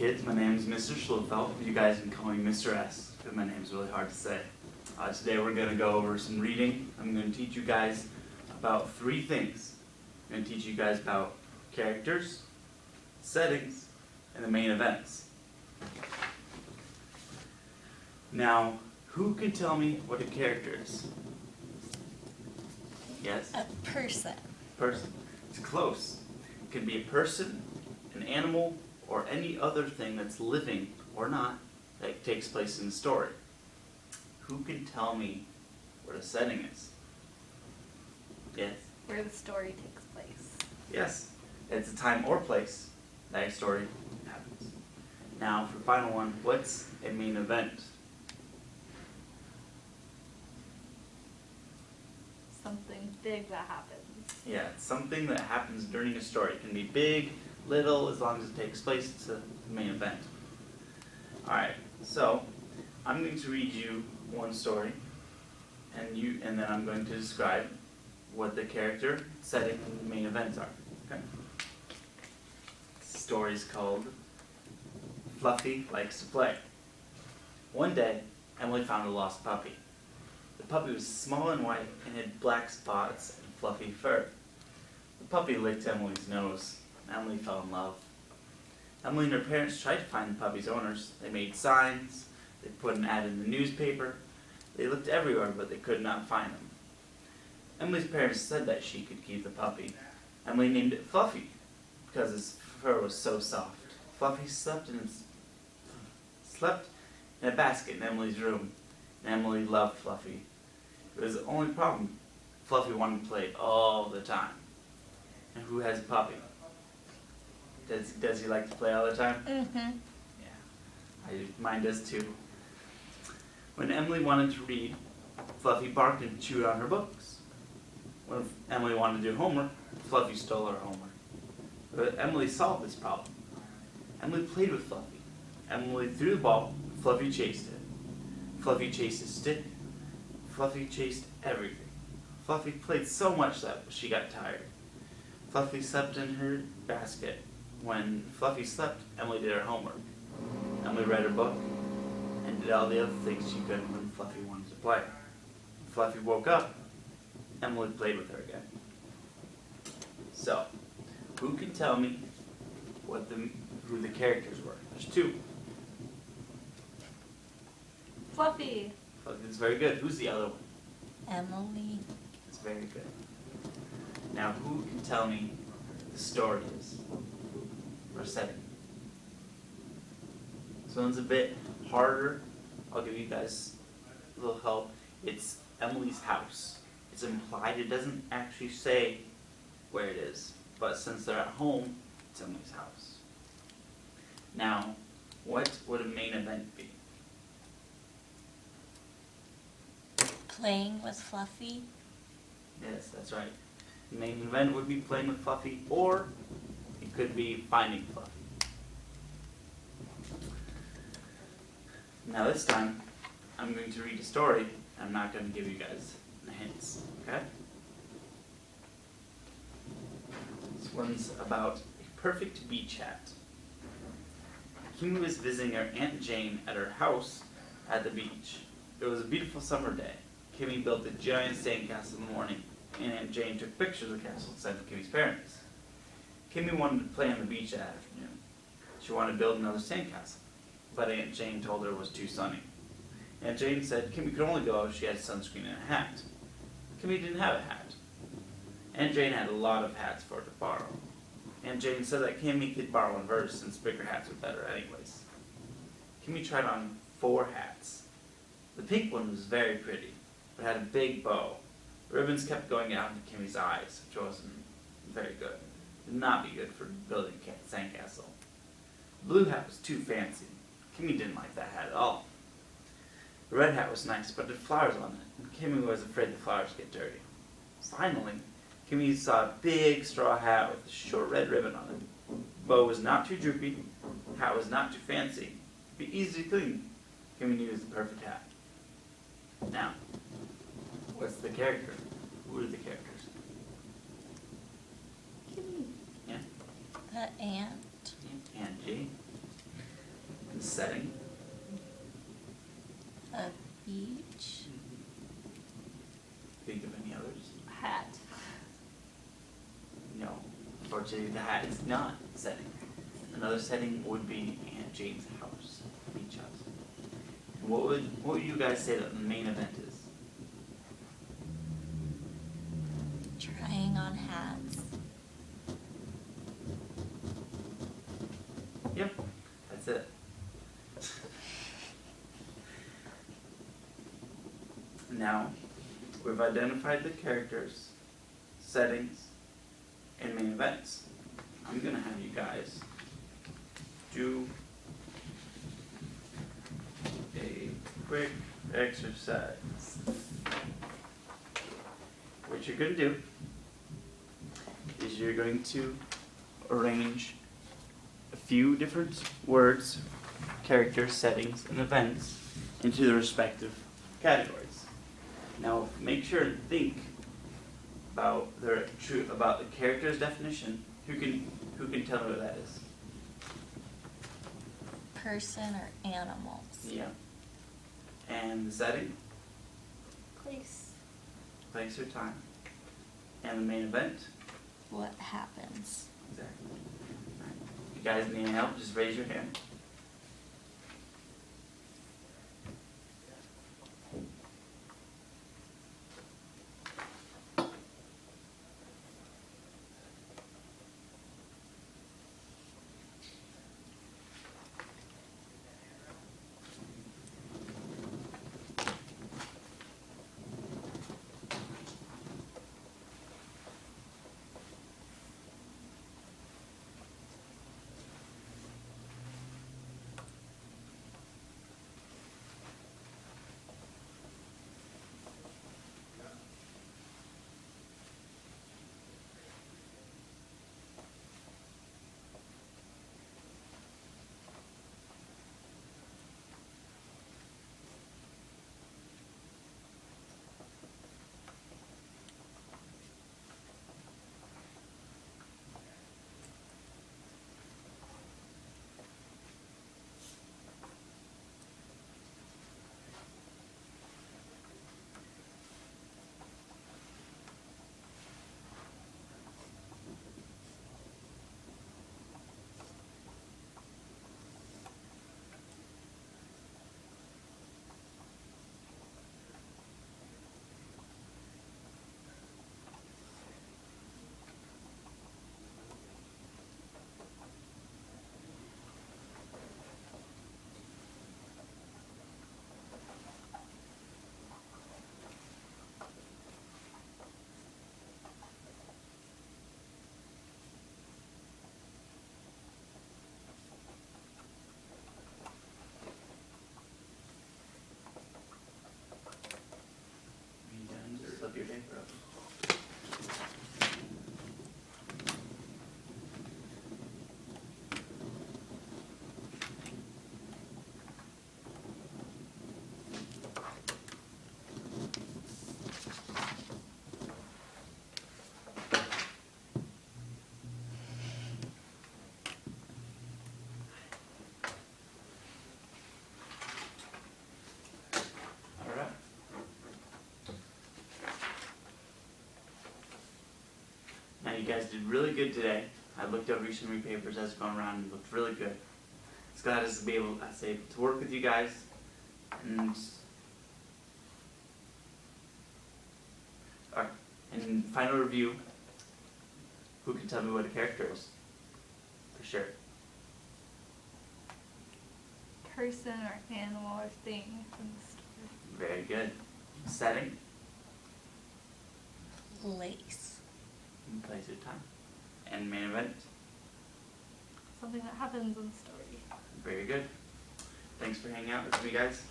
kids, my name is Mr. Schlofeld. You guys can call me Mr. S, because my name's really hard to say. Today we're going to go over some reading. I'm going to teach you guys about 3 things. I'm going to teach you guys about characters, settings, and the main events. Now, who can tell me what a character is? Yes? A person. Person. It's close. It could be a person, an animal, or any other thing that's living or not that takes place in the story. Who can tell me what a setting is? Yes? Where the story takes place. Yes. It's a time or place that a story happens. Now, for the final one, what's a main event? Something big that happens. Yeah, it's something that happens during a story. It can be big, little, as long as it takes place, it's the main event. Alright, so I'm going to read you one story, and then I'm going to describe what the character, setting, and the main events are. Okay? The story is called Fluffy Likes to Play. One day, Emily found a lost puppy. The puppy was small and white and had black spots and fluffy fur. The puppy licked Emily's nose. Emily fell in love. Emily and her parents tried to find the puppy's owners. They made signs. They put an ad in the newspaper. They looked everywhere, but they could not find them. Emily's parents said that she could keep the puppy. Emily named it Fluffy because his fur was so soft. Fluffy slept in a basket in Emily's room, and Emily loved Fluffy. It was the only problem. Fluffy wanted to play all the time. And who has a puppy? Does he like to play all the time? Mm-hmm. Yeah, mine does too. When Emily wanted to read, Fluffy barked and chewed on her books. When Emily wanted to do homework, Fluffy stole her homework. But Emily solved this problem. Emily played with Fluffy. Emily threw the ball, Fluffy chased it. Fluffy chased a stick. Fluffy chased everything. Fluffy played so much that she got tired. Fluffy slept in her basket. When Fluffy slept, Emily did her homework. Emily read her book and did all the other things she could when Fluffy wanted to play. When Fluffy woke up, Emily played with her again. So, who can tell me who the characters were? There's 2. Fluffy. Fluffy's very good. Who's the other one? Emily. That's very good. Now, who can tell me the story is? Or setting? This one's a bit harder. I'll give you guys a little help. It's Emily's house. It's implied. It doesn't actually say where it is. But since they're at home, it's Emily's house. Now, what would a main event be? Playing with Fluffy. Yes, that's right. The main event would be playing with Fluffy, or it could be finding Fluffy. Now this time, I'm going to read a story. I'm not going to give you guys hints, okay? This one's about a perfect beach hat. Kimi was visiting her Aunt Jane at her house at the beach. It was a beautiful summer day. Kimi built a giant sandcastle in the morning, and Aunt Jane took pictures of the castle and sent to Kimi's parents. Kimi wanted to play on the beach that afternoon. She wanted to build another sandcastle, but Aunt Jane told her it was too sunny. Aunt Jane said Kimi could only go if she had sunscreen and a hat. Kimi didn't have a hat. Aunt Jane had a lot of hats for her to borrow. Aunt Jane said that Kimi could borrow one of hers since bigger hats were better anyways. Kimi tried on 4 hats. The pink one was very pretty, but had a big bow. The ribbons kept going out into Kimi's eyes, which wasn't very good. It would not be good for building a sandcastle. The blue hat was too fancy. Kimi didn't like that hat at all. The red hat was nice, but it had flowers on it, and Kimi was afraid the flowers would get dirty. Finally, Kimi saw a big straw hat with a short red ribbon on it. The bow was not too droopy, the hat was not too fancy. It would be easy to clean. Kimi knew it was the perfect hat. Now, what's the character? Who are the characters? Kimi. Yeah? The ant. Aunt Jane. Setting. A beach. Think of any others? Hat. No. Unfortunately, the hat is not setting. Another setting would be Aunt Jane's house, beach house. And what would you guys say that the main event is? Trying on hats. Yep, that's it. Now, we've identified the characters, settings, and main events. I'm gonna have you guys do a quick exercise. What you're gonna do is you're going to arrange a few different words, characters, settings, and events into the respective categories. Now, make sure and think about about the character's definition. Who can tell me what that is? Person or animals. Yeah. And the setting, Place. place or time. And the main event. What happens? Exactly. Alright. If you guys need any help, just raise your hand. Are you done? Just flip your paper up. Alright. Now you guys did really good today. I looked over your summary papers as going around and looked really good. It's glad to be able, to work with you guys. And alright. And final review. Who can tell me what a character is? For sure. Person or animal or thing in the story. Very good. Setting. Place. And place or time. And main event. Something that happens in the story. Very good. Thanks for hanging out with me, guys.